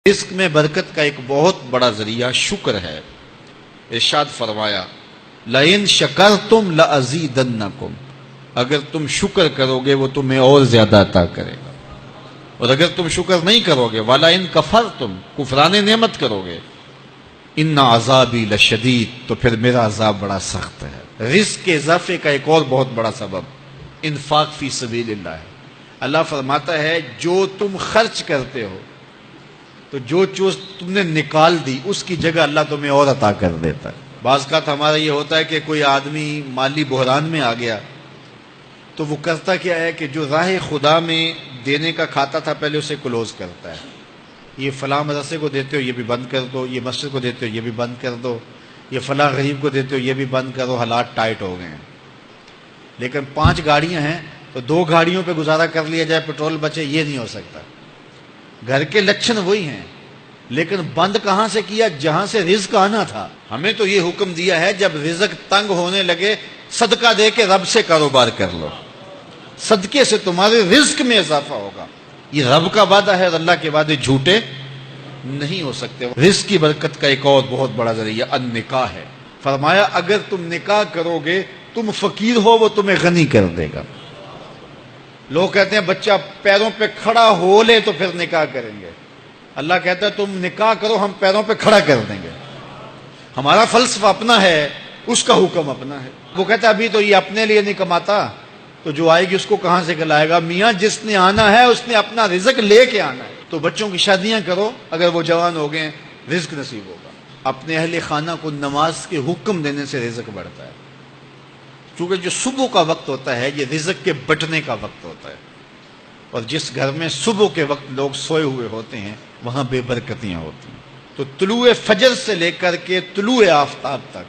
رزق میں برکت کا ایک بہت بڑا ذریعہ شکر ہے۔ ارشاد فرمایا لَإِن شَكَرْتُمْ لَأَزِيدَنَّكُمْ، اگر تم شکر کرو گے وہ تمہیں اور زیادہ عطا کرے گا، اور اگر تم شکر نہیں کرو گے وَلَئِن كَفَرْتُمْ، کفران نعمت کرو گے، إِنَّ عَذَابِي لَشَدِيدٌ، تو پھر میرا عذاب بڑا سخت ہے۔ رزق کے اضافے کا ایک اور بہت بڑا سبب انفاق فی سبیل اللہ ہے۔ اللہ فرماتا ہے جو تم خرچ کرتے ہو تو جو چیز تم نے نکال دی اس کی جگہ اللہ تمہیں اور عطا کر دیتا ہے۔ بعض کا ہمارا یہ ہوتا ہے کہ کوئی آدمی مالی بحران میں آ گیا تو وہ کرتا کیا ہے کہ جو راہ خدا میں دینے کا کھاتا تھا پہلے اسے کلوز کرتا ہے، یہ فلاں مدرسے کو دیتے ہو یہ بھی بند کر دو، یہ مسجد کو دیتے ہو یہ بھی بند کر دو، یہ فلاں غریب کو دیتے ہو یہ بھی بند کرو، حالات ٹائٹ ہو گئے ہیں۔ لیکن 5 گاڑیاں ہیں تو 2 گاڑیوں پہ گزارا کر لیا جائے، پیٹرول بچے، یہ نہیں ہو سکتا۔ گھر کے لچھن وہی ہیں، لیکن بند کہاں سے کیا؟ جہاں سے رزق آنا تھا۔ ہمیں تو یہ حکم دیا ہے جب رزق تنگ ہونے لگے صدقہ دے کے رب سے کاروبار کر لو، صدقے سے تمہارے رزق میں اضافہ ہوگا۔ یہ رب کا وعدہ ہے اور اللہ کے وعدے جھوٹے نہیں ہو سکتے۔ رزق کی برکت کا ایک اور بہت بڑا ذریعہ النکاح ہے۔ فرمایا اگر تم نکاح کرو گے، تم فقیر ہو وہ تمہیں غنی کر دے گا۔ لوگ کہتے ہیں بچہ پیروں پہ کھڑا ہو لے تو پھر نکاح کریں گے، اللہ کہتا ہے تم نکاح کرو ہم پیروں پہ کھڑا کر دیں گے۔ ہمارا فلسفہ اپنا ہے، اس کا حکم اپنا ہے۔ وہ کہتا ہے ابھی تو یہ اپنے لیے نہیں کماتا تو جو آئے گی اس کو کہاں سے کھلائے گا؟ میاں جس نے آنا ہے اس نے اپنا رزق لے کے آنا ہے۔ تو بچوں کی شادیاں کرو، اگر وہ جوان ہو گئے رزق نصیب ہوگا۔ اپنے اہل خانہ کو نماز کے حکم دینے سے رزق بڑھتا ہے، کیونکہ جو صبح کا وقت ہوتا ہے یہ رزق کے بٹنے کا وقت ہوتا ہے، اور جس گھر میں صبح کے وقت لوگ سوئے ہوئے ہوتے ہیں وہاں بے برکتیاں ہوتی ہیں۔ تو طلوع فجر سے لے کر کے طلوع آفتاب تک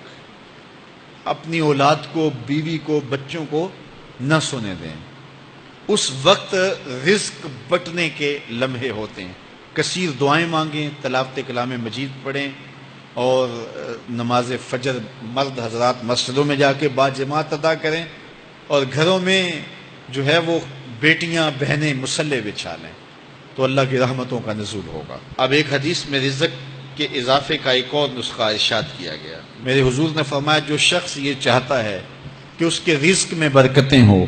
اپنی اولاد کو، بیوی کو، بچوں کو نہ سونے دیں۔ اس وقت رزق بٹنے کے لمحے ہوتے ہیں۔ کثیر دعائیں مانگیں، تلاوت کلام مجید پڑھیں، اور نماز فجر مرد حضرات مسجدوں میں جا کے باجماعت ادا کریں، اور گھروں میں جو ہے وہ بیٹیاں بہنیں مصلے بچھا لیں، تو اللہ کی رحمتوں کا نزول ہوگا۔ اب ایک حدیث میں رزق کے اضافے کا ایک اور نسخہ ارشاد کیا گیا۔ میرے حضور نے فرمایا جو شخص یہ چاہتا ہے کہ اس کے رزق میں برکتیں ہوں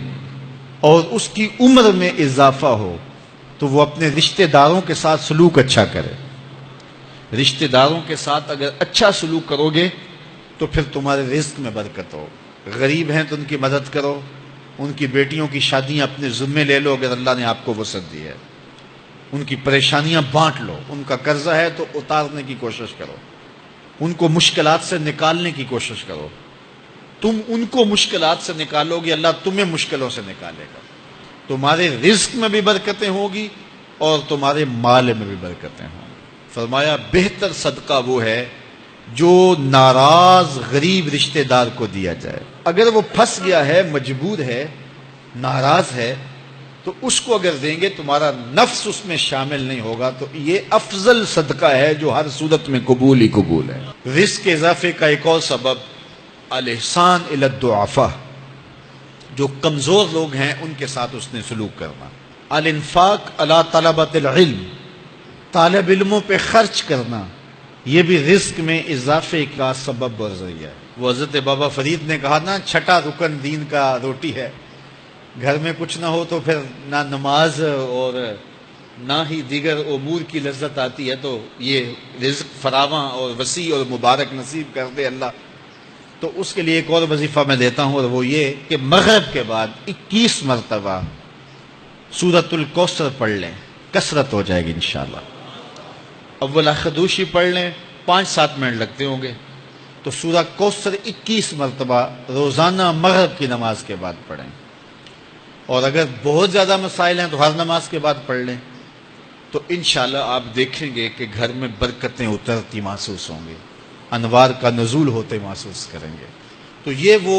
اور اس کی عمر میں اضافہ ہو تو وہ اپنے رشتہ داروں کے ساتھ سلوک اچھا کرے۔ رشتہ داروں کے ساتھ اگر اچھا سلوک کرو گے تو پھر تمہارے رزق میں برکت ہو۔ غریب ہیں تو ان کی مدد کرو، ان کی بیٹیوں کی شادیاں اپنے ذمے لے لو اگر اللہ نے آپ کو وسعت دی ہے، ان کی پریشانیاں بانٹ لو، ان کا قرضہ ہے تو اتارنے کی کوشش کرو، ان کو مشکلات سے نکالنے کی کوشش کرو۔ تم ان کو مشکلات سے نکالو گے، اللہ تمہیں مشکلوں سے نکالے گا۔ تمہارے رزق میں بھی برکتیں ہوگی اور تمہارے مال میں بھی برکتیں ہوں گی۔ فرمایا بہتر صدقہ وہ ہے جو ناراض غریب رشتہ دار کو دیا جائے۔ اگر وہ پھنس گیا ہے، مجبور ہے، ناراض ہے، تو اس کو اگر دیں گے تمہارا نفس اس میں شامل نہیں ہوگا، تو یہ افضل صدقہ ہے جو ہر صورت میں قبول ہی قبول ہے۔ رزق کے اضافے کا ایک اور سبب الاحسان الی الضعفاء، جو کمزور لوگ ہیں ان کے ساتھ اس نے سلوک کرنا۔ الانفاق علی طلبۃ العلم، طالب علموں پہ خرچ کرنا، یہ بھی رزق میں اضافے کا سبب اور ذریعہ ہے۔ وہ حضرت بابا فرید نے کہا نا، چھٹا رکن دین کا روٹی ہے۔ گھر میں کچھ نہ ہو تو پھر نہ نماز اور نہ ہی دیگر امور کی لذت آتی ہے، تو یہ رزق فراواں اور وسیع اور مبارک نصیب کر دے اللہ۔ تو اس کے لیے ایک اور وظیفہ میں دیتا ہوں، اور وہ یہ کہ مغرب کے بعد 21 مرتبہ سورۃ الکوثر پڑھ لیں، کثرت ہو جائے گی انشاءاللہ۔ اول خدوشی پڑھ لیں، 5-7 منٹ لگتے ہوں گے، تو سورہ کوثر 21 مرتبہ روزانہ مغرب کی نماز کے بعد پڑھیں، اور اگر بہت زیادہ مسائل ہیں تو ہر نماز کے بعد پڑھ لیں، تو انشاءاللہ آپ دیکھیں گے کہ گھر میں برکتیں اترتی محسوس ہوں گی، انوار کا نزول ہوتے محسوس کریں گے۔ تو یہ وہ